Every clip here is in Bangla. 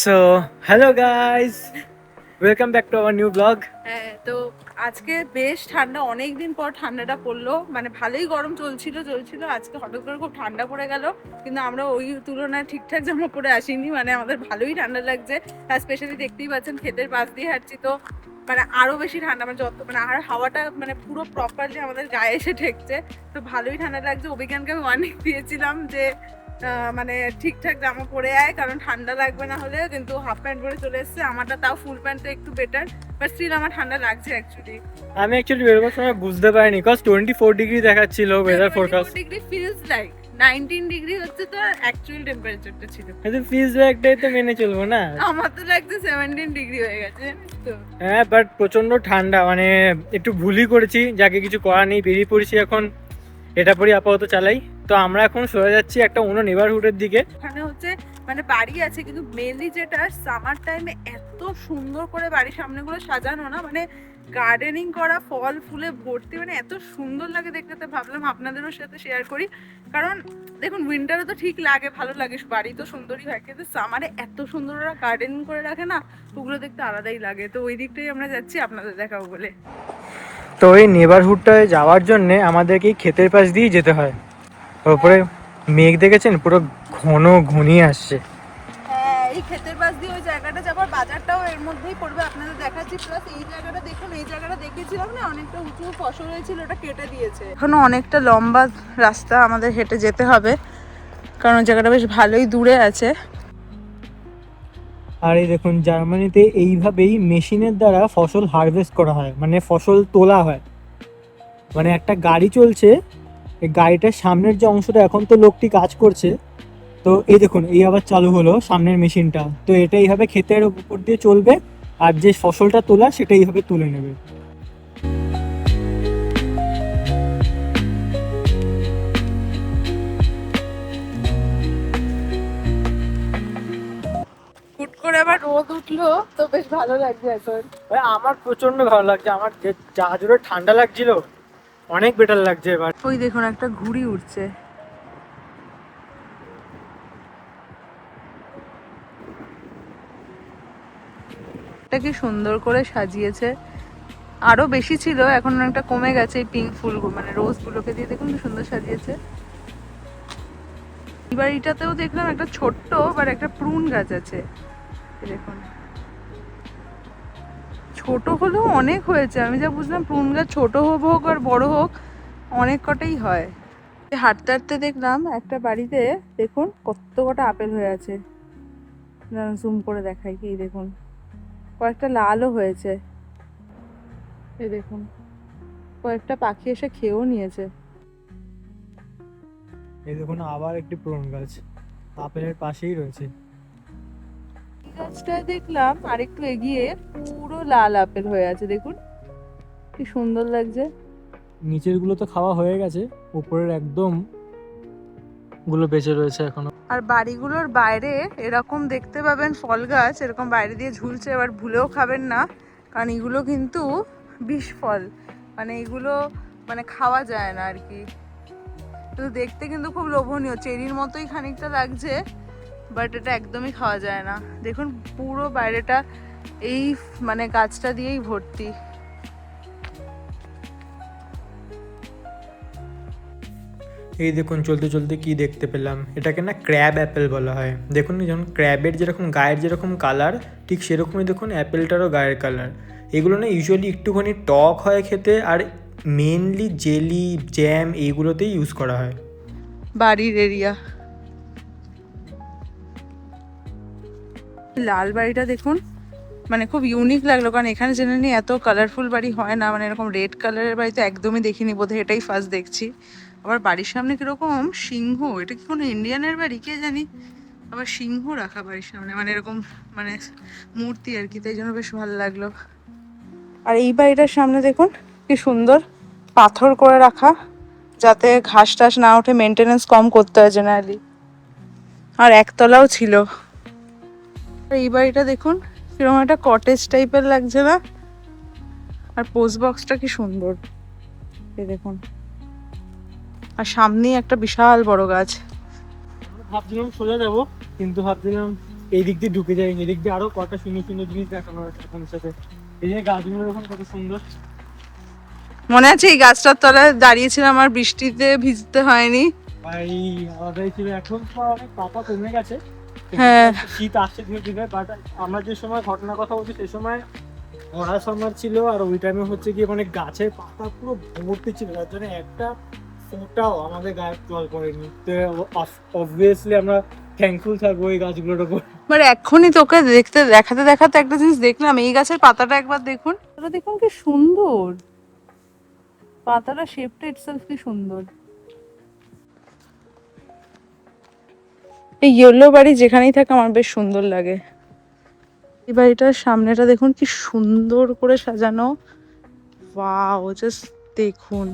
So, hello guys, welcome back to our new vlog. হ্যাঁ, তো আজকে বেশ ঠান্ডা, অনেকদিন পর ঠান্ডাটা পড়লো। মানে ভালোই গরম চলছিল আজকে হঠাৎ করে খুব ঠান্ডা পড়ে গেল, কিন্তু আমরা ওই তুলনায় ঠিকঠাক জামা পরে আসিনি। মানে আমাদের ভালোই ঠান্ডা লাগছে। আর স্পেশালি দেখতেই পাচ্ছেন ক্ষেতের পাশ দিয়ে হাঁটছি, তো মানে আরো বেশি ঠান্ডা, মানে যত মানে আর হাওয়াটা মানে পুরো প্রপারলি আমাদের গায়ে এসে ঠেকছে, তো ভালোই ঠান্ডা লাগছে। অভিজ্ঞানকে আমি অনেক দিয়েছিলাম যে মানে ঠিকঠাক জামা পরে আয়, কারণ ঠান্ডা লাগবে না হলে, কিন্তু হাফ প্যান্ট পরে চলে এসেছে। আমারটা তাও ফুল প্যান্টটা একটু বেটার, বাট স্টিল আমার ঠান্ডা লাগছে অ্যাকচুয়ালি। আমি অ্যাকচুয়ালি বেরোবার সময় বুঝতে পারিনি, কজ 24 ডিগ্রি দেখাচ্ছিল weather forecast. 24 degree feels like 19 degree হচ্ছে, তো অ্যাকচুয়াল টেম্পারেচারটা ছিল। এটা ফিজ ব্যাগটাই তো মেনে চলবো না। আমার তো লাগছে 17 ডিগ্রি হয়ে গেছে তো। হ্যাঁ, বাট প্রচন্ড ঠান্ডা, মানে একটু ভুলই করেছি, যাকে কিছু করার নেই, বেরিয়ে পড়েছি এখন। এটা পরে আপাতত চালাই। তো আমরা এখন সরে যাচ্ছি একটা অন্য নেবারহুডের দিকে। এখানে হচ্ছে মানে বাড়ি আছে, কিন্তু মেনলি যেটা সামার টাইমে এত সুন্দর করে বাড়ির সামনেগুলো সাজানো না, মানে গার্ডেনিং করা, ফল ফুলে ভর্তি, মানে এত সুন্দর লাগে দেখতে। তো ভাবলাম আপনাদেরও সাথে শেয়ার করি, কারণ দেখুন উইন্টারে তো ঠিক লাগে, ভালো লাগে, বাড়ি তো সুন্দরই হয়, কিন্তু সামারে এত সুন্দর ওরা গার্ডেনিং করে রাখে না, ওগুলো দেখতে আলাদাই লাগে। তো ওই দিকটাই আমরা যাচ্ছি আপনাদের দেখাবো বলে। তো এই নেবারহুডটায় যাওয়ার জন্য আমাদেরকে ক্ষেতের পাশ দিয়েই যেতে হয়। ওপরে মেঘ দেখেছেন, পুরো ঘন ঘনিয়ে আসছে। হ্যাঁ, এই ক্ষেতের পাশ দিয়ে ওই জায়গাটা যাবার, বাজারটাও এর মধ্যেই পড়বে, আপনাদের দেখাচ্ছি। প্লাস এই জায়গাটা দেখুন, এই জায়গাটা দেখেছিলাম না, অনেকটা উঁচু ফসল হয়েছিল, ওটা কেটে দিয়েছে। এখনো অনেকটা লম্বা রাস্তা আমাদের হেঁটে যেতে হবে, কারণ জায়গাটা বেশ ভালোই দূরে আছে। আর এই দেখুন, জার্মানিতে এইভাবেই মেশিনের দ্বারা ফসল হারভেস্ট করা হয়, মানে ফসল তোলা হয়। মানে একটা গাড়ি চলছে, এই গাড়িটার সামনের যে অংশটা, এখন তো লোকটি কাজ করছে, তো এই দেখুন এই আবার চালু হলো সামনের মেশিনটা। তো এটা এইভাবে ক্ষেতের উপর দিয়ে চলবে, আর যে ফসলটা তোলা সেটা এইভাবে তুলে নেবে। হুট করে আবার রোদ উঠলো, তো বেশ ভালো লাগছে এখন। ভাই আমার প্রচন্ড ভালো লাগছে, আমার যে যা জোরে ঠান্ডা লাগছিল অনেক বেটার লাগছে এবার। ওই দেখুন একটা ঘুড়ি উঠছে। এটা কি সুন্দর করে সাজিয়েছে, আরো বেশি ছিল, এখন একটা কমে গেছে। এই পিঙ্ক ফুল মানে রোজ গুলোকে দিয়ে দেখুন কি সুন্দর সাজিয়েছে। এই বাড়িটাতেও দেখলাম একটা ছোট্ট বাট একটা প্রুন গাছ আছে, দেখুন ছোট হলেও অনেক হয়েছে। আমি যা বুঝলাম প্রুন গাছ ছোট হোক আর বড় হোক, অনেক কটাই হয়। হাঁটতে হাঁটতে দেখলাম একটা বাড়িতে, দেখুন কত কটা আপেল হয়ে আছে, জুম করে দেখাই কি, দেখুন কয়েকটা লালও হয়েছে। এই দেখুন কয়েকটা পাখি এসে খেয়েও নিয়েছে। এই দেখুন আবার একটি পুরন গাছ আপেলের পাশেই রয়েছে। এই গাছটায় দেখলাম আরেকটু এগিয়ে পুরো লাল আপেল হয়ে আছে, দেখুন কি সুন্দর লাগছে। নিচের গুলো তো খাওয়া হয়ে গেছে, উপরের একদম গুলো বেঁচে রয়েছে এখনো। আর বাড়িগুলোর বাইরে এরকম দেখতে পাবেন ফল গাছ, এরকম বাইরে দিয়ে ঝুলছে। এবার ভুলেও খাবেন না, কারণ এগুলো কিন্তু বিষ ফল, মানে এগুলো মানে খাওয়া যায় না আর কি। কিন্তু দেখতে কিন্তু খুব লোভনীয়, চেরির মতোই খানিকটা লাগছে, বাট এটা একদমই খাওয়া যায় না। দেখুন পুরো বাইরেটা এই মানে গাছটা দিয়েই ভর্তি। এই দেখুন চলতে চলতে কি দেখতে পেলাম, এটাকে না ক্র্যাব অ্যাপেল বলা হয়। দেখুন যেমন ক্র্যাবের যেরকম গায়ের যেরকম কালার, ঠিক সেরকমই দেখুন অ্যাপেলটারও গায়ের কালার। এগুলো না ইউজুয়ালি একটুখানি টক হয় খেতে, আর মেনলি জেলি জ্যাম এইগুলোতেই ইউজ করা হয়। বাড়ির এরিয়া লাল বাড়িটা দেখুন, মানে খুব ইউনিক লাগলো, কারণ এখানে জেনারেলি এত কালারফুল বাড়ি হয় না, মানে এরকম রেড কালারের বাড়ি তো একদমই দেখিনি, বোধহয় এটাই ফার্স্ট দেখছি। আবার বাড়ির সামনে কিরকম সিংহ, এটা কি কোনো ইন্ডিয়ানের বাড়ি কে জানি, আবার সিংহ রাখা বাড়ির সামনে, মানে এরকম মানে মূর্তি আর কি, তাই জন্য বেশ ভালো লাগলো। আর এই বাড়িটার সামনে দেখুন কি সুন্দর পাথর করে রাখা, যাতে ঘাস টাস না ওঠে, মেনটেনেন্স কম করতে হয় জেনারেলি। আর একতলাও ছিল। এই বাড়িটা দেখুন কিরকম একটা কটেজ টাইপের লাগছে না, আর পোস্ট বক্সটা কি সুন্দর, এই দেখুন। আর সামনেই একটা বিশাল বড় গাছ। ভাবছিলাম সোজা যাবো, কিন্তু ভাবছিলাম এই দিক দিয়ে ঢুকে যাই, এদিক দিয়ে আরো কত সুন্দর সুন্দর জিনিস দেখানো হয়েছে আপনার সাথে। এই যে গাছগুলো এখন কত সুন্দর। মনে আছে এই গাছটার তলায় দাঁড়িয়েছিলাম আর বৃষ্টিতে ভিজতে হয়নি। ভাই আলাদাই ছিল, এখন তো অনেক পাতা কমে গেছে। হ্যাঁ। শীত আসছে ধীরে ধীরে, বাট আমরা যে সময় ঘটনার কথা বলছি সেই সময় ভরা সামার ছিল, আর ওই টাইমে হচ্ছে কি মানে গাছের পাতা পুরো ভর্তি ছিল, যার জন্য একটা ফোঁটাও আমাদের গায়ে জল পড়েনি। তো অবভিয়াসলি আমরা থ্যাঙ্কফুল থাকবো এই গাছগুলোর উপর। এবার এক্ষুনি তোকে দেখাতে দেখাতে একটা জিনিস দেখলাম, এই গাছের পাতাটা একবার দেখুন, পাতাটা দেখুন কি সুন্দর, পাতাটা শেপটা ইটসেলফ কি সুন্দর। এই ইয়েলো বাড়ি যেখানেই থাকে আমার বেশ সুন্দর লাগে। এই বাড়িটার সামনেটা দেখুন কি সুন্দর করে সাজানো, ওয়াও জাস্ট দেখুন।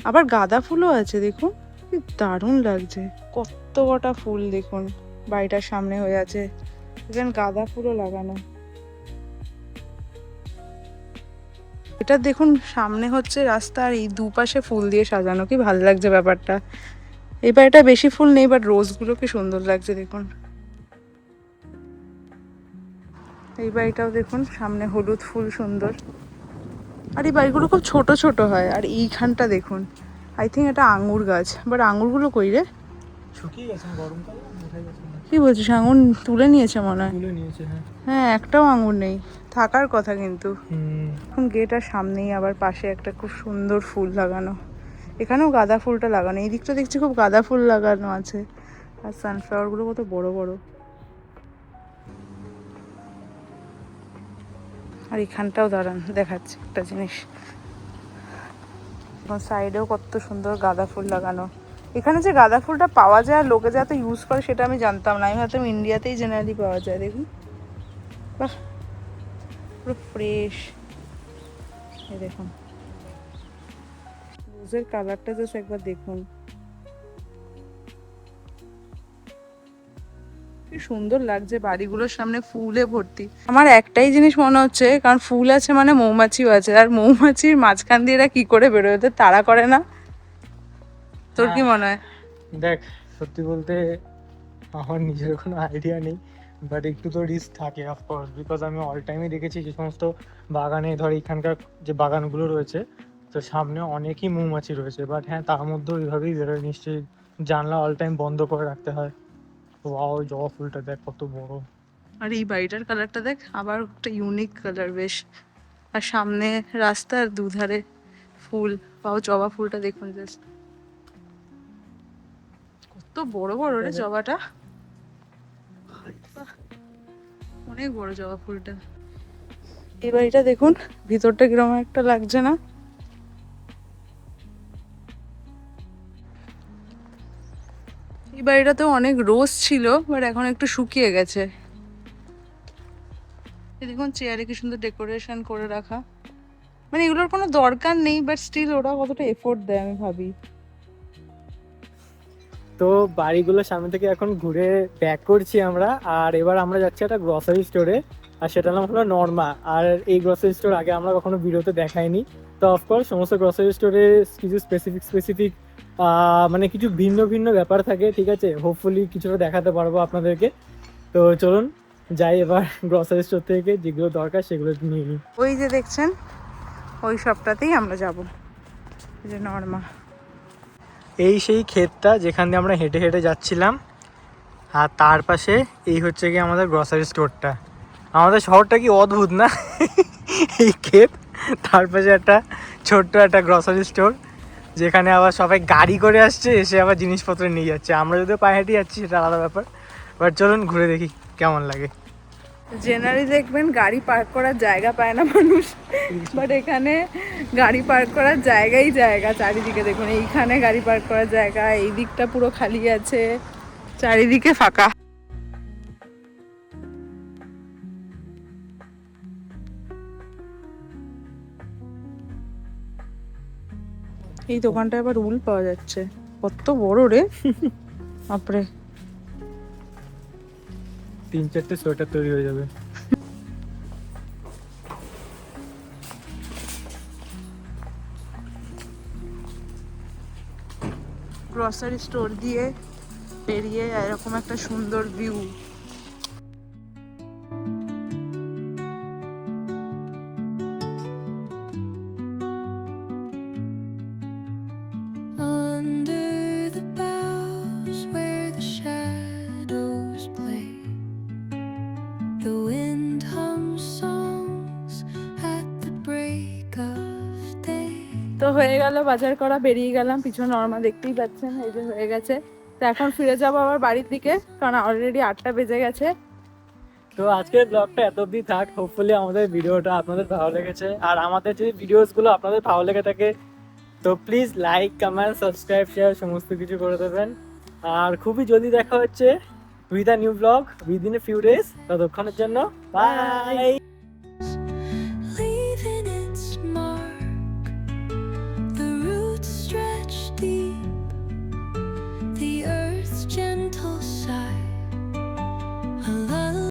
আবার গাঁদা ফুলও আছে দেখুন, কি দারুণ লাগছে, কত কটা ফুল দেখুন বাড়িটার সামনে হয়ে আছে, এখানে গাঁদা ফুলও লাগানো। এটা দেখুন সামনে হচ্ছে রাস্তা আর এই দুপাশে ফুল দিয়ে সাজানো, কি ভালো লাগছে ব্যাপারটা। এই বাড়িটা বেশি ফুল নেই বাট রোজগুলো কি সুন্দর লাগছে দেখুন। এই বাড়িটাও দেখুন সামনে হলুদ ফুল সুন্দর, আর এই বাড়িগুলো খুব ছোট ছোট হয়। আর এইখানটা দেখুন, আই থিঙ্ক এটা আঙুর গাছ, বাট আঙুরগুলো কই রে, শুকিয়ে গেছে গরমকালে, উঠে গেছে না। কি বলছিস, আঙুর তুলে নিয়েছে মনে হয়। তুলে নিয়েছে, হ্যাঁ। হ্যাঁ একটাও আঙুর নেই, থাকার কথা কিন্তু। হুম। এখন গেটার সামনেই আবার পাশে একটা খুব সুন্দর ফুল লাগানো, এখানেও গাঁদা ফুলটা লাগানো, এই দিকটা দেখছি খুব গাঁদা ফুল লাগানো আছে। আর সানফ্লাওয়ার গুলো কত বড় বড়। আর এখানটাও দাঁড়ান দেখাচ্ছি একটা জিনিস, সাইডেও কত সুন্দর গাঁদা ফুল লাগানো। এখানে যে গাঁদা ফুলটা পাওয়া যায় আর লোকে যাতে ইউজ করে সেটা আমি জানতাম না, আমি ভাবতাম ইন্ডিয়াতেই জেনারেলি পাওয়া যায়। দেখুন বাহ, পুরো ফ্রেশ। এই দেখুন রোজের কালারটা জাস্ট একবার দেখুন, কি সুন্দর লাগছে, বাড়িগুলোর সামনে ফুলে ভর্তি। আমার একটাই জিনিস মনে হচ্ছে, কারণ ফুল আছে মানে মৌমাছিও আছে, আর মৌমাছির মাঝখান দিয়ে এরা কি করে বেরোয়, ওদের তাড়া করে না? তোর কি মনে হয়? দেখ, সত্যি বলতে আমার নিজের কোনো আইডিয়া নেই, বাট একটু তো রিস্ক থাকে অফকোর্স, বিকজ আমি অল টাইমই দেখেছি যে সমস্ত বাগানে, ধর এখানকার যে বাগানগুলো রয়েছে তো সামনে অনেকই মৌমাছি রয়েছে, বাট হ্যাঁ তার মধ্যেও এইভাবেই বেরোয়, নিশ্চয়ই জানলা অল টাইম বন্ধ করে রাখতে হয়। ওয়াও, জবা ফুলটা দেখ কত বড়। আর এই বাড়িটার কালারটা দেখ, আবার একটা ইউনিক কালার বেশ, আর সামনে রাস্তার দুধারে ফুল, পাও জবা ফুলটা দেখুন জাস্ট কত বড় বড় রে জবাটা, বাহ, অনেক বড় জবা ফুলটা। এই বাড়িটা দেখুন ভিতরটা কিরকম একটা লাগছে না? এই বাড়িটাতেও অনেক রোজ ছিল বাট এখন একটু শুকিয়ে গেছে। এই দেখুন চেয়ারে কি সুন্দর ডেকোরেশন করে রাখা, মানে এগুলোর কোনো দরকার নেই বাট স্টিল ওরা কতটা এফোর্ট দেয় আমি ভাবি। তো বাড়িগুলোর সামনে থেকে এখন ঘুরে ব্যাক করছি আমরা, আর এবার আমরা যাচ্ছি একটা গ্রসারি স্টোরে, আর সেটার নাম হলো নর্মা। আর এই গ্রসারি স্টোর আগে আমরা কখনো ভিডিওতে দেখাইনি, তো অফকোর্স সমস্ত গ্রসারি স্টোরে কিছু স্পেসিফিক মানে কিছু ভিন্ন ভিন্ন ব্যাপার থাকে, ঠিক আছে, হোপফুলি কিছুটা দেখাতে পারবো আপনাদেরকে। তো চলুন যাই এবার গ্রসারি স্টোর থেকে যেগুলো দরকার সেগুলো নিয়ে নিই। ওই যে দেখছেন ওই সবটাতেই আমরা যাব, এই যে নর্মা। এই সেই ক্ষেতটা যেখান দিয়ে আমরা হেঁটে হেঁটে যাচ্ছিলাম, আর তার পাশে এই হচ্ছে কি আমাদের গ্রসারি স্টোরটা। আমাদের শহরটা কি অদ্ভুত না? এই ক্ষেত, তার পাশে একটা ছোট্ট একটা গ্রসারি স্টোর, যেখানে আবার সবাই গাড়ি করে আসছে, এসে আবার জিনিসপত্র নিয়ে যাচ্ছে। আমরা যদি পায়ে হেঁটে যাচ্ছি সেটা আলাদা ব্যাপার, বাট চলুন ঘুরে দেখি কেমন লাগে। জেনারেলি দেখবেন গাড়ি পার্ক করার জায়গা পায় না মানুষ, বাট এখানে গাড়ি পার্ক করার জায়গাই জায়গা। চারিদিকে দেখুন, এইখানে গাড়ি পার্ক করার জায়গা, এই দিকটা পুরো খালি আছে, চারিদিকে ফাঁকা। এই দোকানটায় আবার উল পাওয়া যাচ্ছে, কত বড় রে, বাপরে। 3-4টে সোয়েটার তৈরি হয়ে যাবে। গ্রসারি স্টোর দিয়ে বেরিয়ে এরকম একটা সুন্দর ভিউ। তো হয়ে গেল বাজার করা, বেরিয়ে গেলাম, পিছনে নর্মা দেখতেই পাচ্ছেন এই যে হয়ে গেছে। তো এখন ফিরে যাবো আবার বাড়ির দিকে, কারণ অলরেডি 8টা বেজে গেছে। তো আজকের ব্লগটা এত অবধি থাক। হোপফুলি আমাদের ভিডিওটা আপনাদের ভালো লেগেছে, আর আমাদের যদি ভিডিওসগুলো আপনাদের ভালো লেগে থাকে তো please like, comment, subscribe, share সমস্ত কিছু করে দেবেন। আর খুবই জলদি দেখা হচ্ছে with a new blog within a few days. ততক্ষণের জন্য বাই।